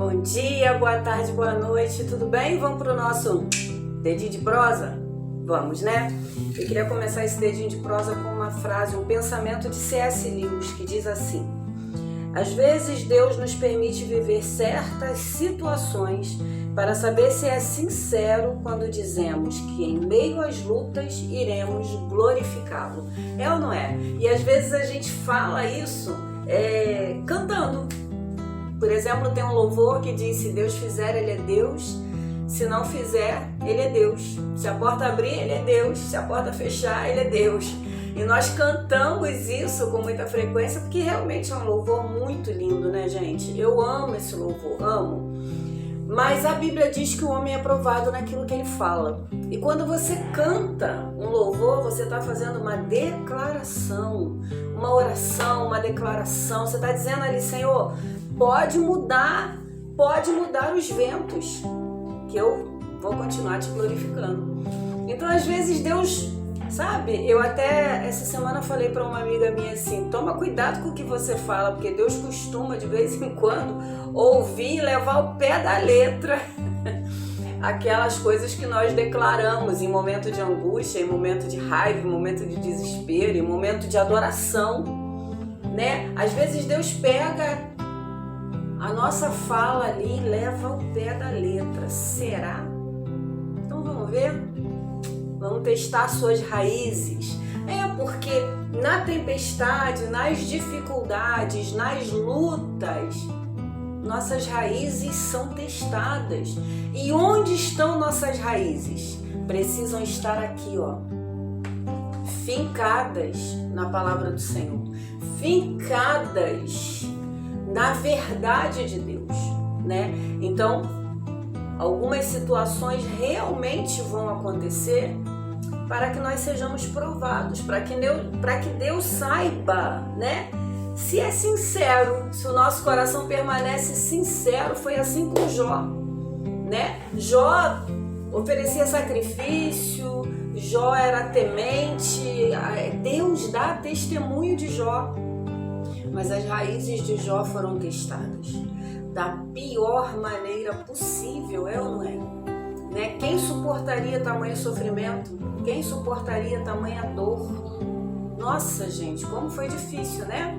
Bom dia, boa tarde, boa noite, tudo bem? Vamos para o nosso dedinho de prosa? Vamos, né? Eu queria começar esse dedinho de prosa com uma frase, um pensamento de C.S. Lewis, que diz assim: às vezes Deus nos permite viver certas situações para saber se é sincero quando dizemos que em meio às lutas iremos glorificá-lo. É ou não é? E às vezes a gente fala isso cantando. Por exemplo, tem um louvor que diz: se Deus fizer, Ele é Deus. Se não fizer, Ele é Deus. Se a porta abrir, Ele é Deus. Se a porta fechar, Ele é Deus. E nós cantamos isso com muita frequência porque realmente é um louvor muito lindo, né, gente? Eu amo esse louvor, amo. Mas a Bíblia diz que o homem é provado naquilo que ele fala. E quando você canta um louvor, você está fazendo uma declaração, uma oração, uma declaração. Você está dizendo ali: Senhor, pode mudar os ventos, que eu vou continuar te glorificando. Então, às vezes, Deus, sabe, eu até essa semana falei para uma amiga minha assim: toma cuidado com o que você fala, porque Deus costuma de vez em quando ouvir e levar ao pé da letra aquelas coisas que nós declaramos em momento de angústia, em momento de raiva, em momento de desespero, em momento de adoração, né? Às vezes Deus pega a nossa fala ali e leva ao pé da letra. Será? Então vamos ver? Vamos testar suas raízes. Porque na tempestade, nas dificuldades, nas lutas, nossas raízes são testadas. E onde estão nossas raízes? Precisam estar aqui, ó, fincadas na palavra do Senhor, fincadas na verdade de Deus, né? Então, algumas situações realmente vão acontecer para que nós sejamos provados, para que Deus saiba, né? Se é sincero, se o nosso coração permanece sincero. Foi assim com Jó, né? Jó oferecia sacrifício, Jó era temente, Deus dá testemunho de Jó. Mas as raízes de Jó foram testadas da pior maneira possível, é ou não é? Né? Quem suportaria tamanho sofrimento? Quem suportaria tamanha dor? Nossa, gente, como foi difícil, né?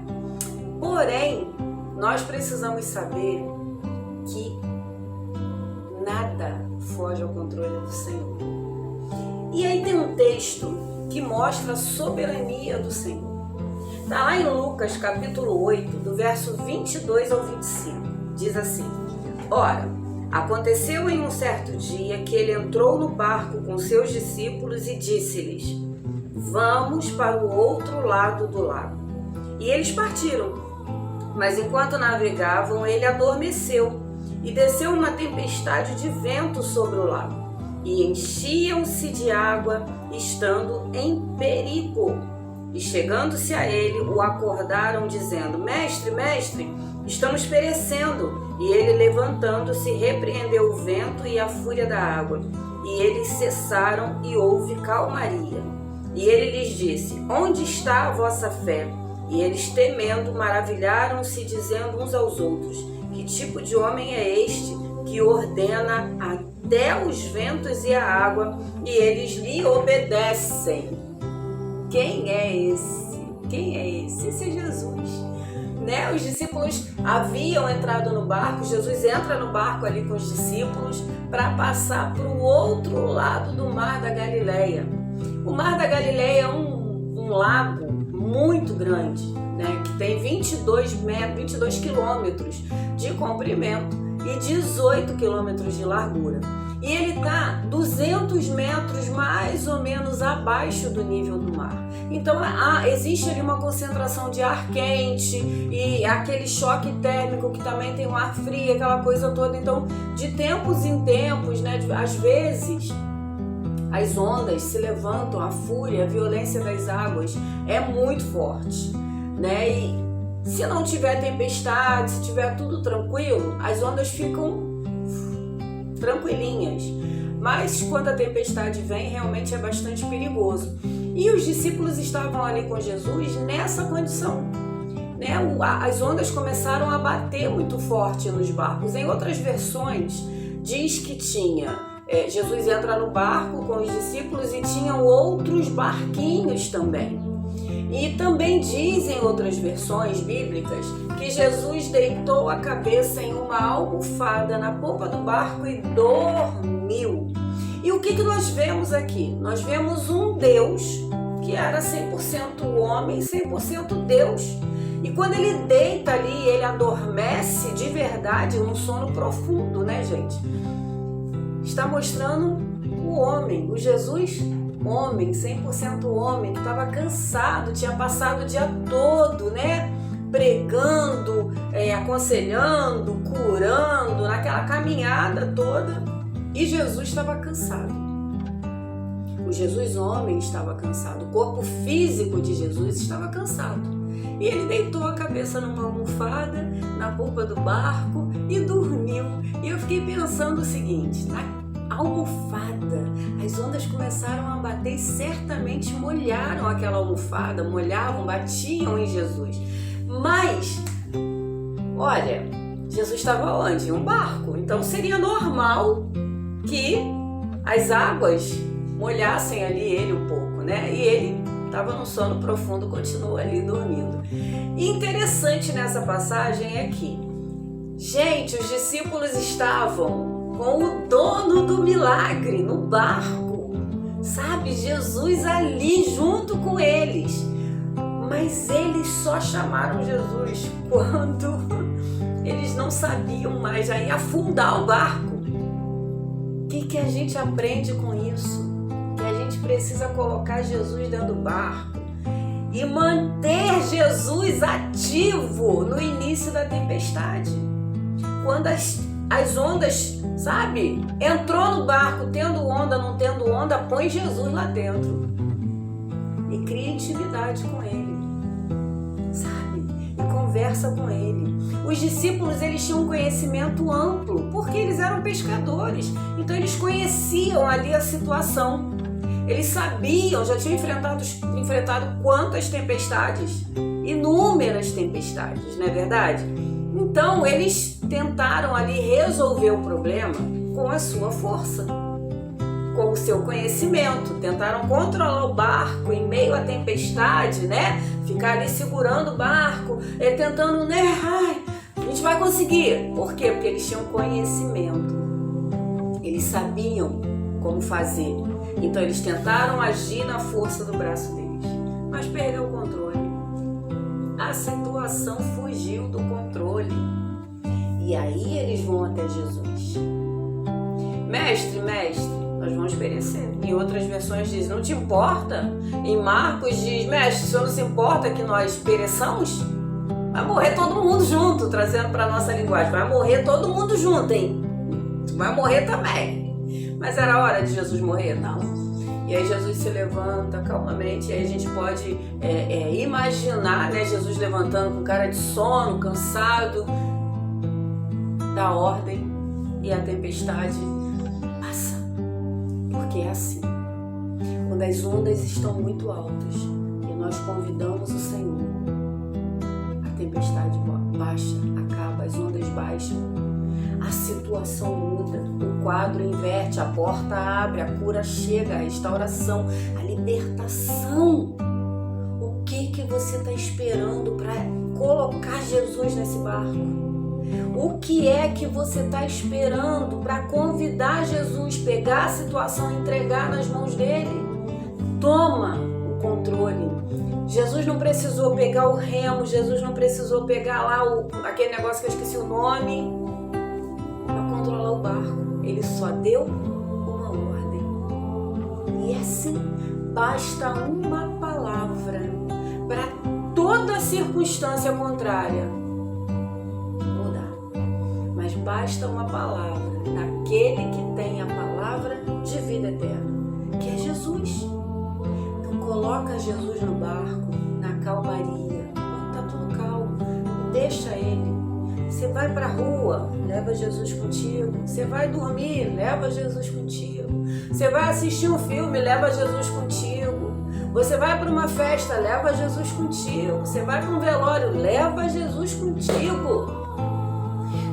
Porém, nós precisamos saber que nada foge ao controle do Senhor. E aí tem um texto que mostra a soberania do Senhor. Está lá em Lucas, capítulo 8, do verso 22 ao 25. Diz assim: ora, aconteceu em um certo dia que ele entrou no barco com seus discípulos e disse-lhes: vamos para o outro lado do lago. E eles partiram. Mas enquanto navegavam, ele adormeceu e desceu uma tempestade de vento sobre o lago. E enchiam-se de água, estando em perigo. E chegando-se a ele, o acordaram, dizendo: mestre, mestre, estamos perecendo. E ele, levantando-se, repreendeu o vento e a fúria da água. E eles cessaram e houve calmaria. E ele lhes disse: onde está a vossa fé? E eles, temendo, maravilharam-se, dizendo uns aos outros: que tipo de homem é este que ordena até os ventos e a água, e eles lhe obedecem? Quem é esse? Quem é esse? Esse é Jesus, né? Os discípulos haviam entrado no barco. Jesus entra no barco ali com os discípulos para passar para o outro lado do Mar da Galileia. O Mar da Galileia é um lago muito grande, né? Que tem 22 quilômetros de comprimento e 18 quilômetros de largura. E ele está 200 metros mais ou menos abaixo do nível do mar. Então existe ali uma concentração de ar quente e aquele choque térmico que também tem um ar frio, aquela coisa toda. Então, de tempos em tempos, né, às vezes as ondas se levantam, a fúria, a violência das águas é muito forte, né? E se não tiver tempestade, se tiver tudo tranquilo, as ondas ficam tranquilinhas. Mas quando a tempestade vem, realmente é bastante perigoso. E os discípulos estavam ali com Jesus nessa condição. né, as ondas começaram a bater muito forte nos barcos. Em outras versões, diz que Jesus entra no barco com os discípulos e tinham outros barquinhos também. E também dizem outras versões bíblicas que Jesus deitou a cabeça em uma almofada na popa do barco e dormiu. E o que nós vemos aqui? Nós vemos um Deus que era 100% homem, 100% Deus. E quando ele deita ali, ele adormece de verdade num sono profundo, né, gente? Está mostrando o homem, o Jesus homem, 100% homem, que estava cansado, tinha passado o dia todo, né? Pregando, aconselhando, curando, naquela caminhada toda. E Jesus estava cansado. O Jesus homem estava cansado. O corpo físico de Jesus estava cansado. E ele deitou a cabeça numa almofada, na polpa do barco e dormiu. E eu fiquei pensando o seguinte, almofada, as ondas começaram a bater e certamente molharam aquela almofada, batiam em Jesus. Mas, olha, Jesus estava onde? Em um barco, então seria normal que as águas molhassem ali ele um pouco, né? E ele estava num sono profundo, continuou ali dormindo. E interessante nessa passagem é que, gente, os discípulos estavam com o dono do milagre no barco, sabe? Jesus ali junto com eles. Mas eles só chamaram Jesus quando eles não sabiam mais, já ia afundar o barco. O que a gente aprende com isso? Que a gente precisa colocar Jesus dentro do barco e manter Jesus ativo no início da tempestade. Quando as ondas, sabe, entrou no barco, tendo onda, não tendo onda, põe Jesus lá dentro e cria intimidade com ele, sabe, e conversa com ele. Os discípulos, eles tinham um conhecimento amplo, porque eles eram pescadores, então eles conheciam ali a situação, eles sabiam, já tinham enfrentado quantas tempestades, inúmeras tempestades, não é verdade? Então, eles tentaram ali resolver o problema com a sua força, com o seu conhecimento. Tentaram controlar o barco em meio à tempestade, né? Ficar ali segurando o barco, tentando, né? Ai, a gente vai conseguir. Por quê? Porque eles tinham conhecimento. Eles sabiam como fazer. Então, eles tentaram agir na força do braço deles, mas perdeu o controle. A situação fugiu do controle. E aí eles vão até Jesus. Mestre, nós vamos perecer. Em outras versões diz, não te importa? Em Marcos diz, mestre, o senhor não se importa que nós pereçamos? Vai morrer todo mundo junto, trazendo para a nossa linguagem. Vai morrer todo mundo junto, hein? Vai morrer também. Mas era hora de Jesus morrer? Não. E aí Jesus se levanta calmamente, e aí a gente pode imaginar, né, Jesus levantando com cara de sono, cansado, dá ordem e a tempestade passa. Porque é assim, quando as ondas estão muito altas e nós convidamos o Senhor, a tempestade baixa, acaba, as ondas baixam, a situação muda, o quadro inverte, a porta abre, a cura chega, a restauração, a libertação. O que você está esperando para colocar Jesus nesse barco? O que é que você está esperando para convidar Jesus, pegar a situação e entregar nas mãos dele? Toma o controle. Jesus não precisou pegar o remo, Jesus não precisou pegar lá aquele negócio que eu esqueci o nome, controlar o barco. Ele só deu uma ordem. E assim, basta uma palavra para toda circunstância contrária mudar. Mas basta uma palavra naquele que tem a palavra de vida eterna, que é Jesus. Então coloca Jesus no barco, na calmaria, quando está tudo calmo, deixa ele. Você vai para a rua, leva Jesus contigo. Você vai dormir, leva Jesus contigo. Você vai assistir um filme, leva Jesus contigo. Você vai para uma festa, leva Jesus contigo. Você vai para um velório, leva Jesus contigo.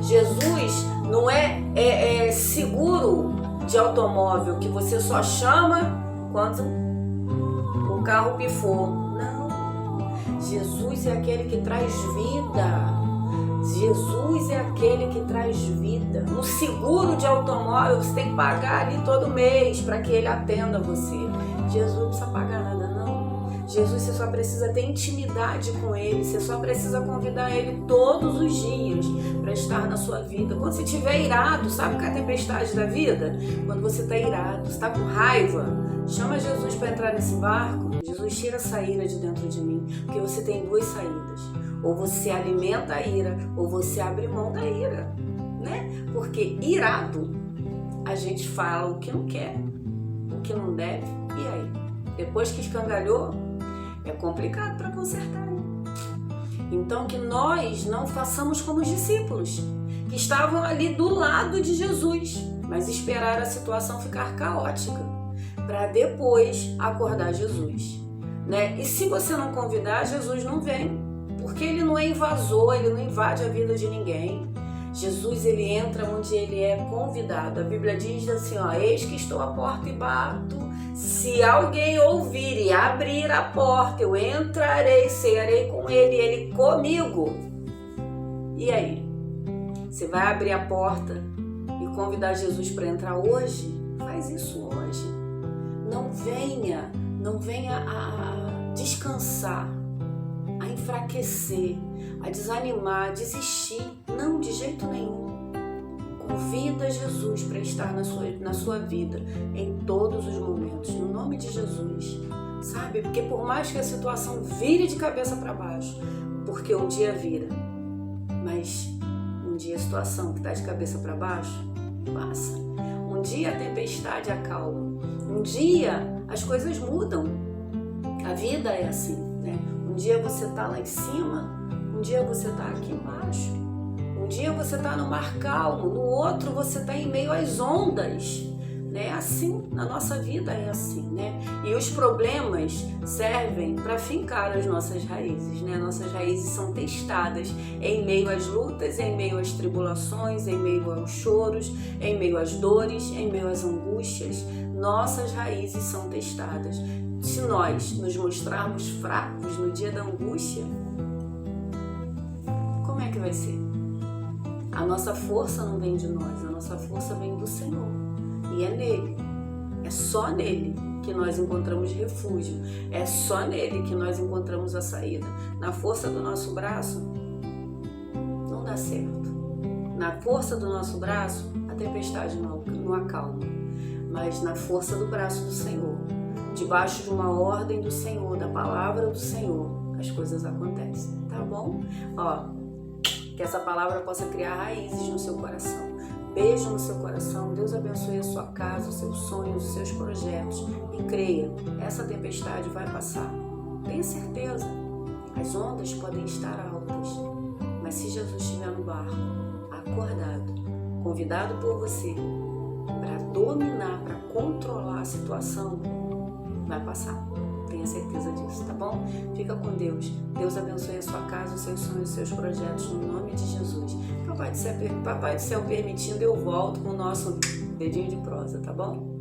Jesus não é seguro de automóvel que você só chama quando o carro pifou. Não. Jesus é aquele que traz vida. Jesus é aquele que traz vida. Um seguro de automóvel você tem que pagar ali todo mês para que ele atenda você. Jesus não precisa pagar nada, não. Jesus, você só precisa ter intimidade com ele. Você só precisa convidar ele todos os dias para estar na sua vida. Quando você estiver irado, sabe qual é a tempestade da vida? Quando você está irado, está com raiva, chama Jesus para entrar nesse barco. Jesus, tira essa ira de dentro de mim, porque você tem duas saídas. Ou você alimenta a ira, ou você abre mão da ira, né? Porque irado, a gente fala o que não quer, o que não deve, e aí? Depois que escangalhou, é complicado para consertar. Então, que nós não façamos como os discípulos, que estavam ali do lado de Jesus, mas esperaram a situação ficar caótica, para depois acordar Jesus, né? E se você não convidar, Jesus não vem. Porque ele não é invasor, ele não invade a vida de ninguém. Jesus, ele entra onde ele é convidado. A Bíblia diz assim, ó, eis que estou à porta e bato. Se alguém ouvir e abrir a porta, eu entrarei, cearei com ele e ele comigo. E aí? Você vai abrir a porta e convidar Jesus para entrar hoje? Faz isso hoje. Não venha a descansar, a enfraquecer, a desanimar, a desistir. Não, de jeito nenhum. Convida Jesus para estar na sua vida em todos os momentos, no nome de Jesus, sabe? Porque por mais que a situação vire de cabeça para baixo, porque um dia vira, mas um dia a situação que está de cabeça para baixo passa. Um dia a tempestade acalma, um dia as coisas mudam. A vida é assim, né? Um dia você está lá em cima, um dia você está aqui embaixo. Um dia você está no mar calmo, no outro você está em meio às ondas, né? Assim, na nossa vida é assim, né? E os problemas servem para fincar as nossas raízes, né? Nossas raízes são testadas em meio às lutas, em meio às tribulações, em meio aos choros, em meio às dores, em meio às angústias. Nossas raízes são testadas. Se nós nos mostrarmos fracos no dia da angústia, como é que vai ser? A nossa força não vem de nós, a nossa força vem do Senhor. E é nele, é só nele que nós encontramos refúgio, é só nele que nós encontramos a saída. Na força do nosso braço, não dá certo. Na força do nosso braço, a tempestade não acalma. Mas na força do braço do Senhor, debaixo de uma ordem do Senhor, da palavra do Senhor, as coisas acontecem, tá bom? Ó, que essa palavra possa criar raízes no seu coração. Beijo no seu coração. Deus abençoe a sua casa, os seus sonhos, os seus projetos. E creia, essa tempestade vai passar. Tenha certeza. As ondas podem estar altas, mas se Jesus estiver no barco, acordado, convidado por você, para dominar, para controlar a situação, vai passar. Tenha certeza disso, tá bom? Fica com Deus. Deus abençoe a sua casa, os seus sonhos, os seus projetos, no nome de Jesus. Papai do Céu permitindo, eu volto com o nosso dedinho de prosa, tá bom?